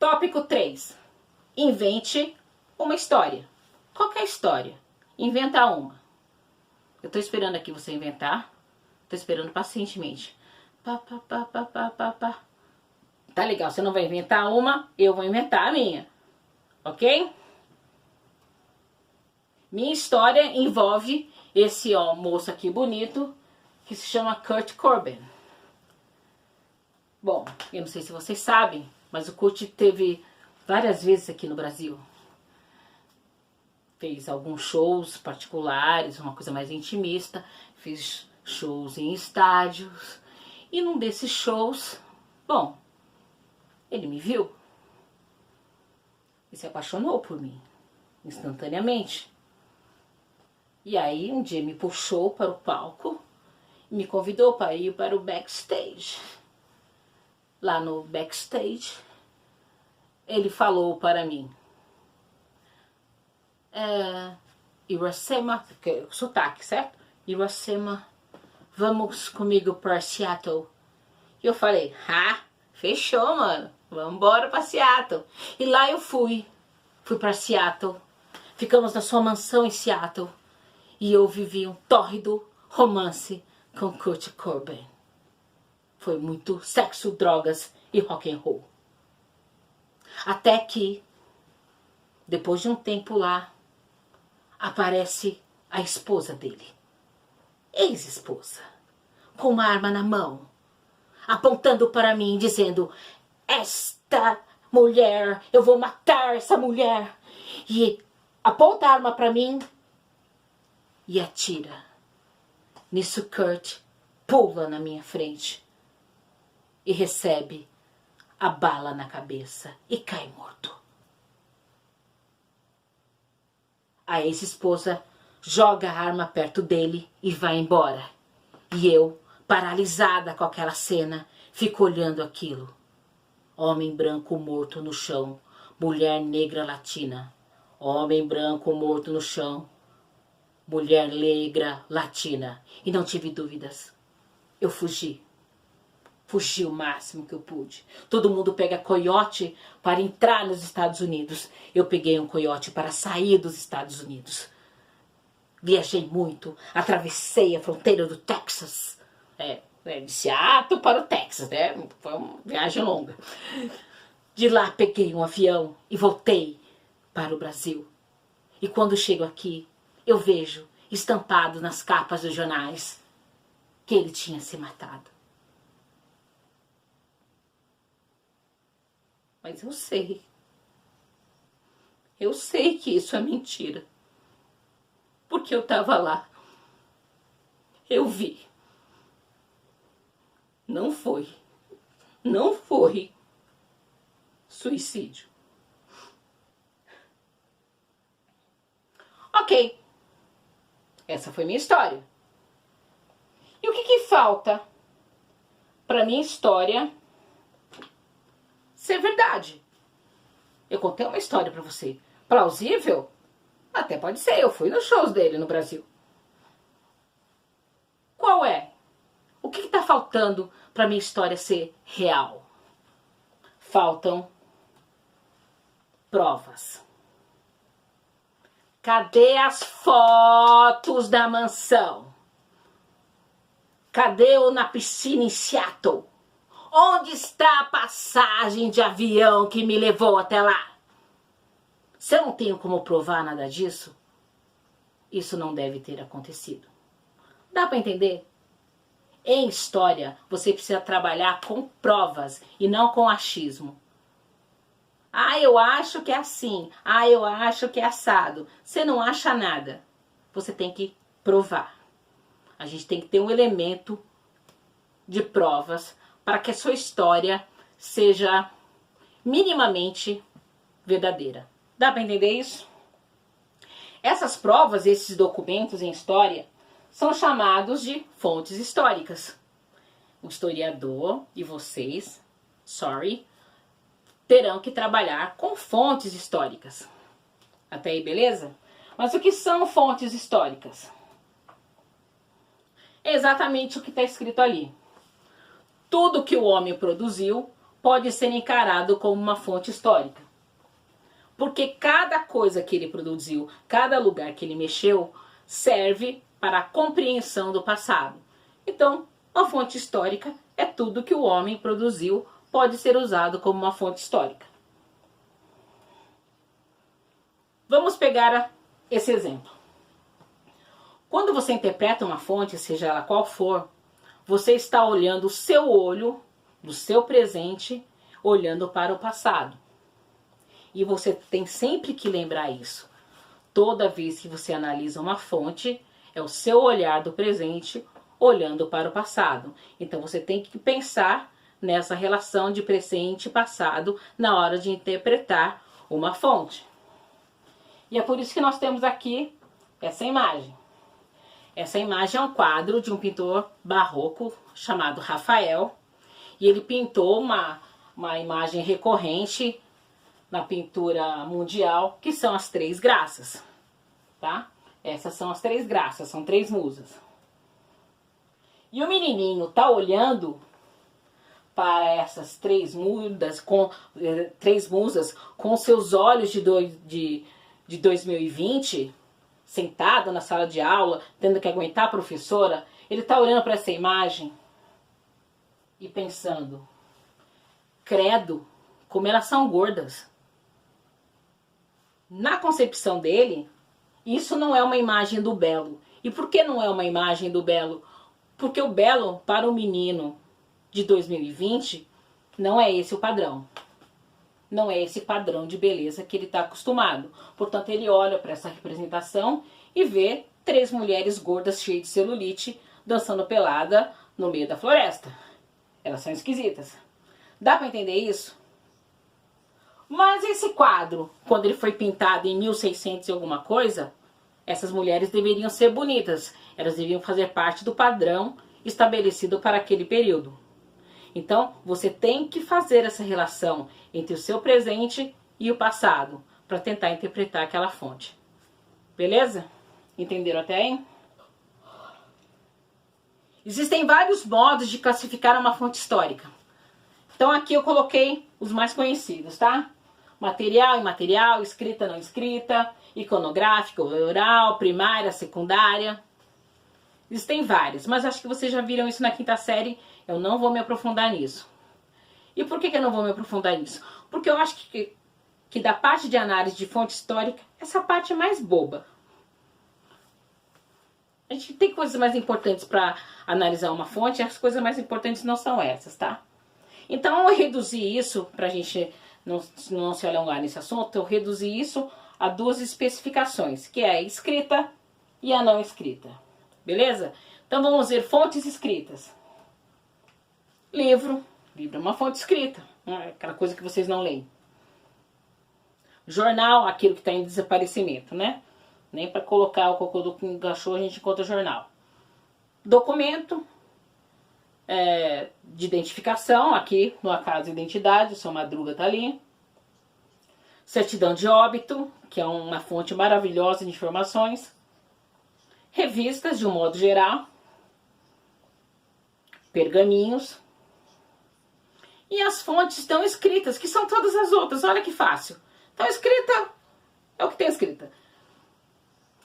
Tópico 3. Invente uma história. Qualquer história. Inventa uma. Eu tô esperando aqui você inventar. Tô esperando pacientemente. Pá. Tá legal, você não vai inventar uma, eu vou inventar a minha. Ok? Minha história envolve esse moço aqui bonito que se chama Kurt Cobain. Bom, eu não sei se vocês sabem, mas o Kurt teve várias vezes aqui no Brasil. Fez alguns shows particulares, uma coisa mais intimista. Fez shows em estádios. E num desses shows, bom, ele me viu. E se apaixonou por mim, instantaneamente. E aí um dia me puxou para o palco e me convidou para ir para o backstage. Lá no backstage, ele falou para mim: Iracema, sotaque, certo? Iracema, vamos comigo para Seattle. E eu falei: fechou, mano, vamos embora para Seattle. E lá eu fui para Seattle. Ficamos na sua mansão em Seattle. E eu vivi um tórrido romance com Kurt Cobain. Foi muito sexo, drogas e rock and roll. Até que, depois de um tempo lá, aparece a esposa dele. Ex-esposa. Com uma arma na mão. Apontando para mim, dizendo: esta mulher, eu vou matar essa mulher. E aponta a arma para mim e atira. Nisso Kurt pula na minha frente e recebe a bala na cabeça e cai morto. A ex-esposa joga a arma perto dele e vai embora. E eu, paralisada com aquela cena, fico olhando aquilo. Homem branco morto no chão, mulher negra latina. Homem branco morto no chão, mulher negra latina. E não tive dúvidas. Eu fugi. Fugi o máximo que eu pude. Todo mundo pega coiote para entrar nos Estados Unidos. Eu peguei um coiote para sair dos Estados Unidos. Viajei muito. Atravessei a fronteira do Texas. De Seattle para o Texas, né? Foi uma viagem longa. De lá peguei um avião e voltei para o Brasil. E quando chego aqui, eu vejo estampado nas capas dos jornais que ele tinha se matado. Mas eu sei que isso é mentira. Porque eu estava lá. Eu vi. Não foi suicídio. Ok. Essa foi minha história. E o que falta para minha história ser verdade? Eu contei uma história para você. Plausível? Até pode ser. Eu fui nos shows dele no Brasil. Qual é? O que está faltando para minha história ser real? Faltam provas. Cadê as fotos da mansão? Cadê o na piscina em Seattle? Onde está a passagem de avião que me levou até lá? Se eu não tenho como provar nada disso, isso não deve ter acontecido. Dá para entender? Em história, você precisa trabalhar com provas e não com achismo. Eu acho que é assim. Eu acho que é assado. Você não acha nada. Você tem que provar. A gente tem que ter um elemento de provas para que a sua história seja minimamente verdadeira. Dá para entender isso? Essas provas, esses documentos em história, são chamados de fontes históricas. O historiador e vocês, terão que trabalhar com fontes históricas. Até aí, beleza? Mas o que são fontes históricas? É exatamente o que está escrito ali. Tudo que o homem produziu pode ser encarado como uma fonte histórica. Porque cada coisa que ele produziu, cada lugar que ele mexeu, serve para a compreensão do passado. Então, uma fonte histórica é tudo que o homem produziu, pode ser usado como uma fonte histórica. Vamos pegar esse exemplo. Quando você interpreta uma fonte, seja ela qual for, você está olhando o seu olho do seu presente, olhando para o passado. E você tem sempre que lembrar isso. Toda vez que você analisa uma fonte, é o seu olhar do presente olhando para o passado. Então você tem que pensar nessa relação de presente e passado na hora de interpretar uma fonte. E é por isso que nós temos aqui essa imagem. Essa imagem é um quadro de um pintor barroco chamado Rafael. E ele pintou uma imagem recorrente na pintura mundial, que são as três graças. Tá? Essas são as três graças, são três musas. E o menininho está olhando para essas três musas com seus olhos de 2020, sentado na sala de aula, tendo que aguentar a professora. Ele está olhando para essa imagem e pensando: credo, como elas são gordas. Na concepção dele, isso não é uma imagem do belo. E por que não é uma imagem do belo? Porque o belo, para o menino de 2020, não é esse o padrão. Não é esse padrão de beleza que ele está acostumado. Portanto, ele olha para essa representação e vê três mulheres gordas cheias de celulite dançando pelada no meio da floresta. Elas são esquisitas. Dá para entender isso? Mas esse quadro, quando ele foi pintado em 1600 e alguma coisa, essas mulheres deveriam ser bonitas. Elas deveriam fazer parte do padrão estabelecido para aquele período. Então, você tem que fazer essa relação entre o seu presente e o passado para tentar interpretar aquela fonte. Beleza? Entenderam até aí? Existem vários modos de classificar uma fonte histórica. Então aqui eu coloquei os mais conhecidos, tá? Material, imaterial, escrita, não escrita, iconográfica, oral, primária, secundária. Existem várias, mas acho que vocês já viram isso na quinta série, eu não vou me aprofundar nisso. E por que eu não vou me aprofundar nisso? Porque eu acho que da parte de análise de fonte histórica, essa parte é mais boba. A gente tem coisas mais importantes para analisar uma fonte, e as coisas mais importantes não são essas, tá? Então eu reduzi isso, para a gente não se alongar nesse assunto, eu reduzi isso a duas especificações, que é a escrita e a não escrita. Beleza? Então vamos ver fontes escritas. Livro é uma fonte escrita, aquela coisa que vocês não leem. Jornal, aquilo que está em desaparecimento, né? Nem para colocar o cocô do cachorro a gente encontra jornal. Documento de identificação, aqui no acaso identidade, o seu Madruga tá ali. Certidão de óbito, que é uma fonte maravilhosa de informações. Revistas, de um modo geral. Pergaminhos. E as fontes estão escritas, que são todas as outras. Olha que fácil. Então escrita é o que tem escrita.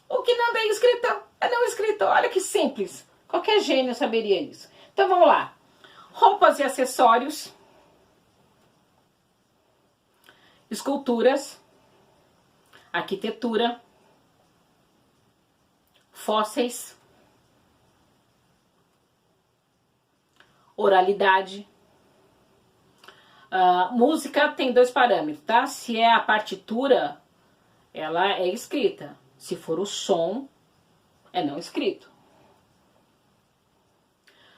O que não tem escrita é não escrita. Olha que simples. Qualquer gênio saberia isso. Então vamos lá. Roupas e acessórios. Esculturas. Arquitetura. Fósseis. Oralidade. Música tem dois parâmetros, tá? Se é a partitura, ela é escrita. Se for o som, é não escrito.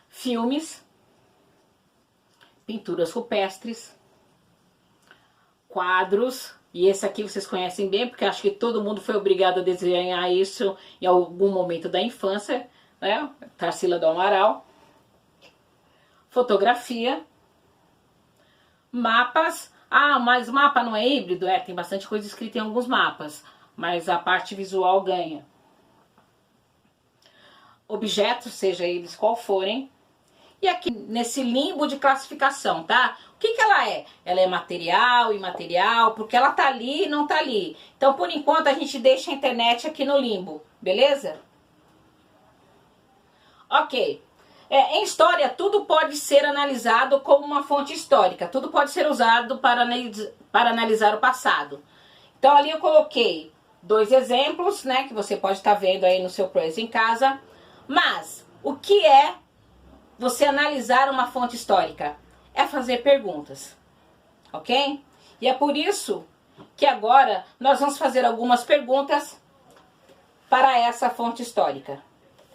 Filmes, pinturas rupestres, quadros, e esse aqui vocês conhecem bem, porque acho que todo mundo foi obrigado a desenhar isso em algum momento da infância, né? Tarsila do Amaral. Fotografia. Mapas. Mas o mapa não é híbrido? Tem bastante coisa escrita em alguns mapas, mas a parte visual ganha. Objetos, seja eles qual forem. e aqui nesse limbo de classificação, tá? O que que ela é? Ela é material, imaterial, porque ela tá ali e não tá ali. Então, por enquanto, a gente deixa a internet aqui no limbo, beleza? Ok. Em história, tudo pode ser analisado como uma fonte histórica. Tudo pode ser usado para analisar o passado. Então, ali eu coloquei 2 exemplos, né? Que você pode estar vendo aí no seu Prezi em casa. Mas, o que é você analisar uma fonte histórica? É fazer perguntas. Ok? E é por isso que agora nós vamos fazer algumas perguntas para essa fonte histórica.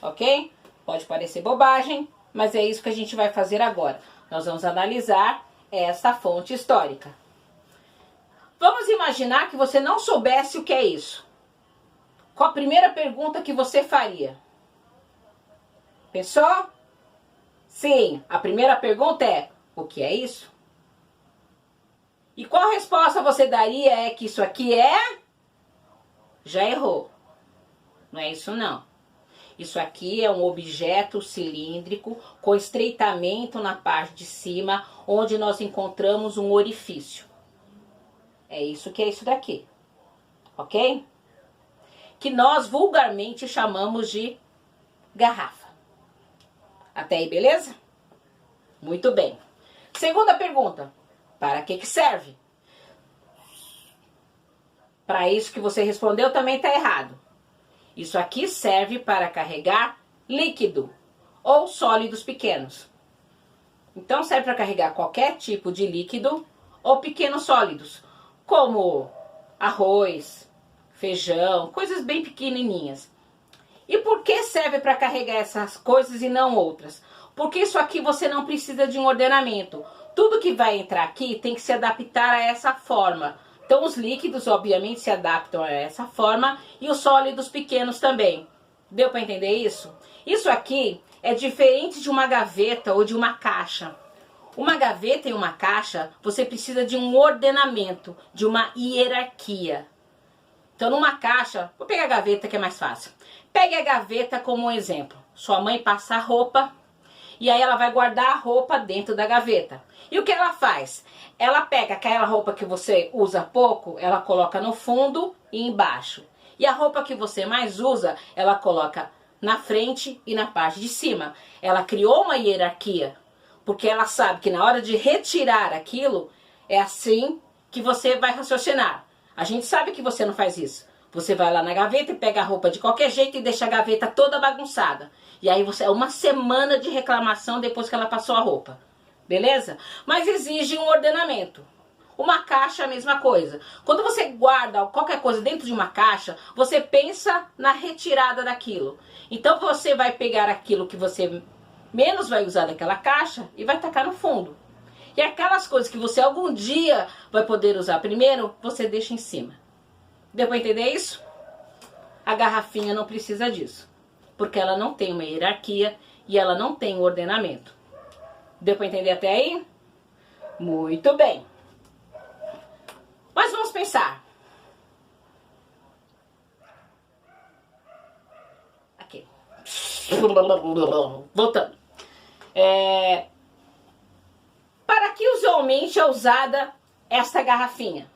Ok? Pode parecer bobagem, mas é isso que a gente vai fazer agora. Nós vamos analisar essa fonte histórica. Vamos imaginar que você não soubesse o que é isso. Qual a primeira pergunta que você faria? Pensou? Sim, a primeira pergunta é: o que é isso? E qual resposta você daria? É que isso aqui é? Já errou. Não é isso não. Isso aqui é um objeto cilíndrico com estreitamento na parte de cima, onde nós encontramos um orifício. É isso que é isso daqui, ok? Que nós vulgarmente chamamos de garrafa. Até aí, beleza? Muito bem. Segunda pergunta: para que serve? Para isso que você respondeu também está errado. Isso aqui serve para carregar líquido ou sólidos pequenos. Então serve para carregar qualquer tipo de líquido ou pequenos sólidos, como arroz, feijão, coisas bem pequenininhas. E por que serve para carregar essas coisas e não outras? Porque isso aqui você não precisa de um ordenamento. Tudo que vai entrar aqui tem que se adaptar a essa forma. Então os líquidos obviamente se adaptam a essa forma e os sólidos pequenos também. Deu para entender isso? Isso aqui é diferente de uma gaveta ou de uma caixa. Uma gaveta e uma caixa, você precisa de um ordenamento, de uma hierarquia. Então numa caixa, vou pegar a gaveta que é mais fácil. Pegue a gaveta como um exemplo. Sua mãe passa a roupa e aí ela vai guardar a roupa dentro da gaveta. E o que ela faz? Ela pega aquela roupa que você usa pouco, ela coloca no fundo e embaixo. E a roupa que você mais usa, ela coloca na frente e na parte de cima. Ela criou uma hierarquia, porque ela sabe que na hora de retirar aquilo, é assim que você vai raciocinar. A gente sabe que você não faz isso. Você vai lá na gaveta e pega a roupa de qualquer jeito e deixa a gaveta toda bagunçada. E aí você é uma semana de reclamação depois que ela passou a roupa. Beleza? Mas exige um ordenamento. Uma caixa é a mesma coisa. Quando você guarda qualquer coisa dentro de uma caixa, você pensa na retirada daquilo. Então você vai pegar aquilo que você menos vai usar daquela caixa e vai tacar no fundo. E aquelas coisas que você algum dia vai poder usar primeiro, você deixa em cima. Deu para entender isso? A garrafinha não precisa disso, porque ela não tem uma hierarquia e ela não tem um ordenamento. Deu para entender até aí? Muito bem. Mas vamos pensar. Aqui. Voltando. Para que usualmente é usada esta garrafinha?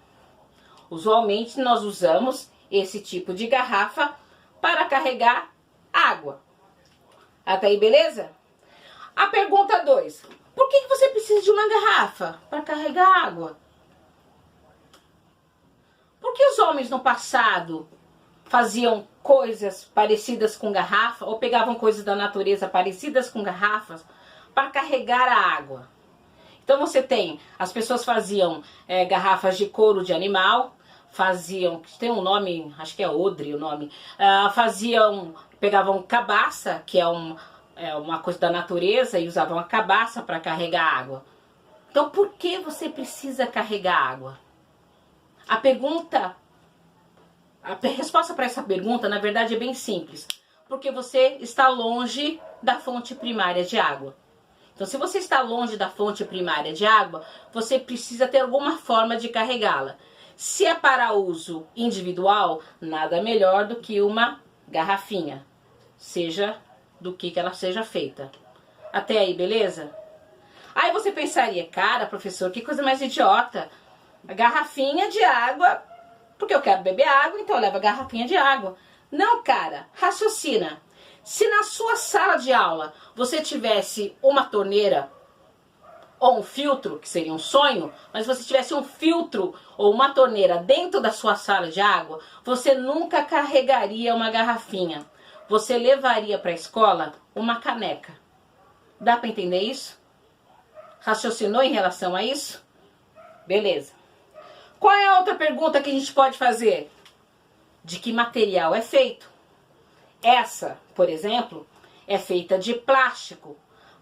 Usualmente nós usamos esse tipo de garrafa para carregar água. Até aí, beleza? A pergunta 2. Por que você precisa de uma garrafa para carregar água? Por que os homens no passado faziam coisas parecidas com garrafa ou pegavam coisas da natureza parecidas com garrafas para carregar a água? Então você tem, as pessoas faziam garrafas de couro de animal, faziam, tem um nome, acho que é odre o nome, pegavam cabaça, que é uma coisa da natureza, e usavam a cabaça para carregar água. Então por que você precisa carregar água? A resposta para essa pergunta, na verdade, é bem simples. Porque você está longe da fonte primária de água. Então, se você está longe da fonte primária de água, você precisa ter alguma forma de carregá-la. Se é para uso individual, nada melhor do que uma garrafinha, seja do que ela seja feita. Até aí, beleza? Aí você pensaria, cara, professor, que coisa mais idiota. A garrafinha de água, porque eu quero beber água, então eu levo a garrafinha de água. Não, cara, raciocina. Se na sua sala de aula você tivesse uma torneira ou um filtro, que seria um sonho, mas se você tivesse um filtro ou uma torneira dentro da sua sala de água, você nunca carregaria uma garrafinha. Você levaria para a escola uma caneca. Dá para entender isso? Raciocinou em relação a isso? Beleza. Qual é a outra pergunta que a gente pode fazer? De que material é feito? Essa, por exemplo, é feita de plástico.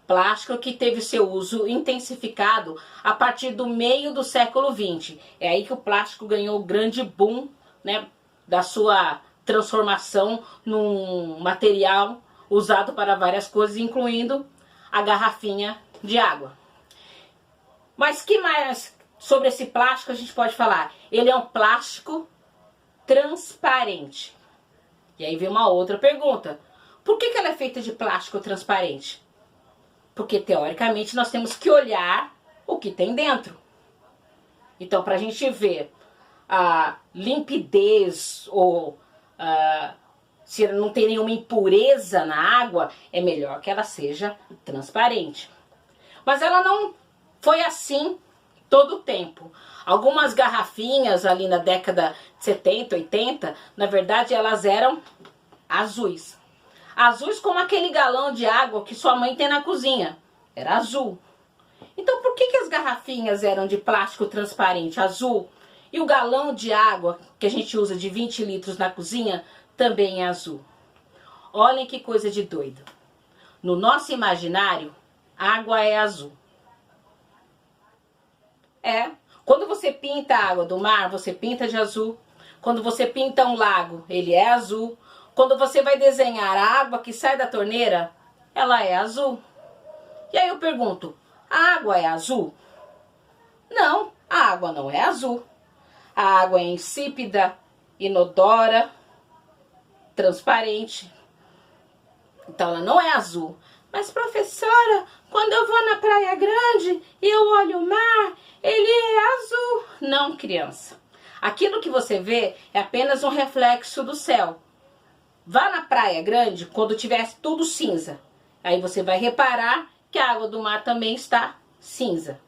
Plástico que teve seu uso intensificado a partir do meio do século XX. É aí que o plástico ganhou o grande boom, né, da sua transformação num material usado para várias coisas, incluindo a garrafinha de água. Mas que mais sobre esse plástico a gente pode falar? Ele é um plástico transparente. E aí vem uma outra pergunta. Por que ela é feita de plástico transparente? Porque, teoricamente, nós temos que olhar o que tem dentro. Então, para a gente ver a limpidez ou se não tem nenhuma impureza na água, é melhor que ela seja transparente. Mas ela não foi assim todo o tempo. Algumas garrafinhas ali na década de 70, 80, na verdade, elas eram azuis. Azuis como aquele galão de água que sua mãe tem na cozinha. Era azul. Então por que as garrafinhas eram de plástico transparente, azul? E o galão de água que a gente usa de 20 litros na cozinha também é azul. Olhem que coisa de doido. No nosso imaginário, água é azul. Quando você pinta a água do mar, você pinta de azul. Quando você pinta um lago, ele é azul. Quando você vai desenhar a água que sai da torneira, ela é azul. E aí eu pergunto, a água é azul? Não, a água não é azul. A água é insípida, inodora, transparente. Então ela não é azul. Mas professora, quando eu vou na Praia Grande e eu olho o mar, ele é azul. Não, criança. Aquilo que você vê é apenas um reflexo do céu. Vá na Praia Grande quando tiver tudo cinza. Aí você vai reparar que a água do mar também está cinza.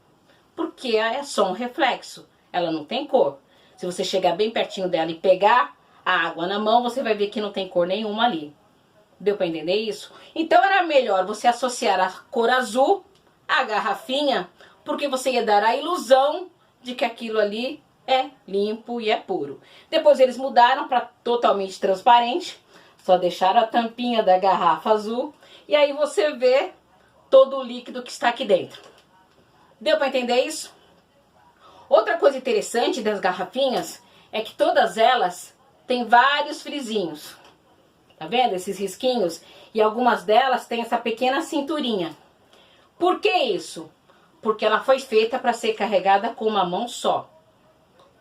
Porque é só um reflexo. Ela não tem cor. Se você chegar bem pertinho dela e pegar a água na mão, você vai ver que não tem cor nenhuma ali. Deu para entender isso? Então era melhor você associar a cor azul à garrafinha, porque você ia dar a ilusão de que aquilo ali é limpo e é puro. Depois eles mudaram para totalmente transparente. Só deixaram a tampinha da garrafa azul e aí você vê todo o líquido que está aqui dentro. Deu para entender isso? Outra coisa interessante das garrafinhas é que todas elas têm vários frisinhos. Tá vendo esses risquinhos? E algumas delas têm essa pequena cinturinha. Por que isso? Porque ela foi feita para ser carregada com uma mão só.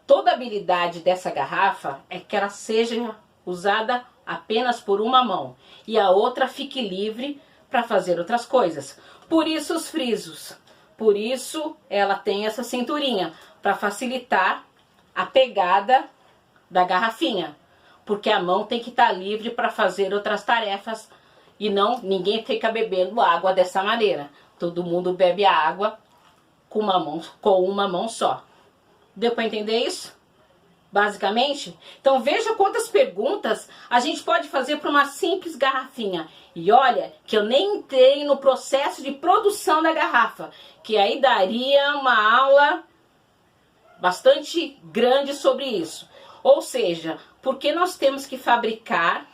Toda a habilidade dessa garrafa é que ela seja usada apenas por uma mão e a outra fique livre para fazer outras coisas. Por isso os frisos. Por isso ela tem essa cinturinha para facilitar a pegada da garrafinha. Porque a mão tem que estar livre para fazer outras tarefas e não ninguém fica bebendo água dessa maneira. Todo mundo bebe a água com uma mão só. Deu para entender isso? Basicamente? Então veja quantas perguntas a gente pode fazer para uma simples garrafinha. E olha que eu nem entrei no processo de produção da garrafa, que aí daria uma aula bastante grande sobre isso. Ou seja, por que nós temos que fabricar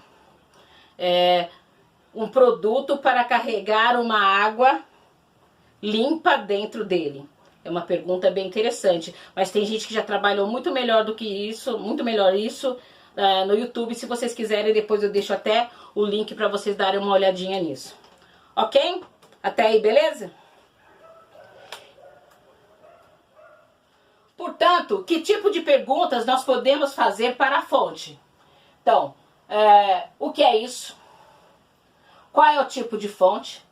um produto para carregar uma água limpa dentro dele? É uma pergunta bem interessante, mas tem gente que já trabalhou muito melhor do que isso, muito melhor isso no YouTube. Se vocês quiserem, depois eu deixo até o link para vocês darem uma olhadinha nisso. Ok? Até aí, beleza? Portanto, que tipo de perguntas nós podemos fazer para a fonte? Então, o que é isso? Qual é o tipo de fonte?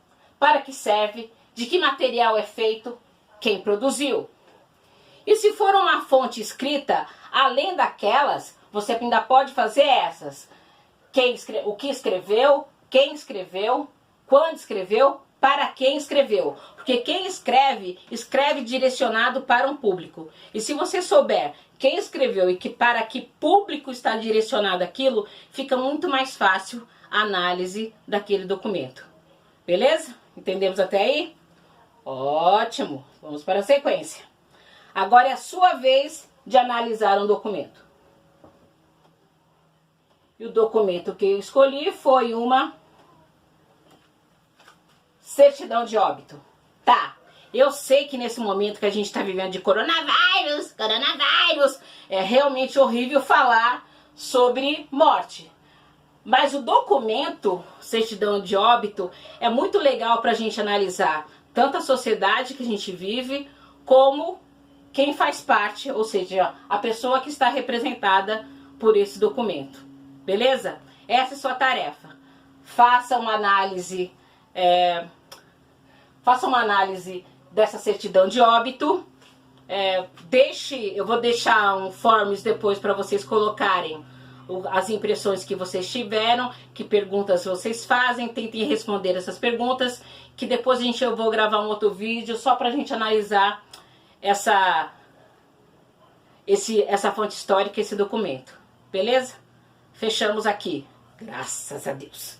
para que serve, de que material é feito, quem produziu. E se for uma fonte escrita, além daquelas, você ainda pode fazer essas. O que escreveu, quem escreveu, quando escreveu, para quem escreveu. Porque quem escreve, escreve direcionado para um público. E se você souber quem escreveu e para que público está direcionado aquilo, fica muito mais fácil a análise daquele documento. Beleza? Entendemos até aí? Ótimo! Vamos para a sequência. Agora é a sua vez de analisar um documento. E o documento que eu escolhi foi uma certidão de óbito. Tá, eu sei que nesse momento que a gente está vivendo de coronavírus, é realmente horrível falar sobre morte. Mas o documento, certidão de óbito, é muito legal para a gente analisar tanto a sociedade que a gente vive, como quem faz parte, ou seja, a pessoa que está representada por esse documento. Beleza? Essa é a sua tarefa. Faça uma análise dessa certidão de óbito. Eu vou deixar um forms depois para vocês colocarem as impressões que vocês tiveram, que perguntas vocês fazem, tentem responder essas perguntas, que depois eu vou gravar um outro vídeo só para a gente analisar essa fonte histórica, esse documento. Beleza? Fechamos aqui. Graças a Deus.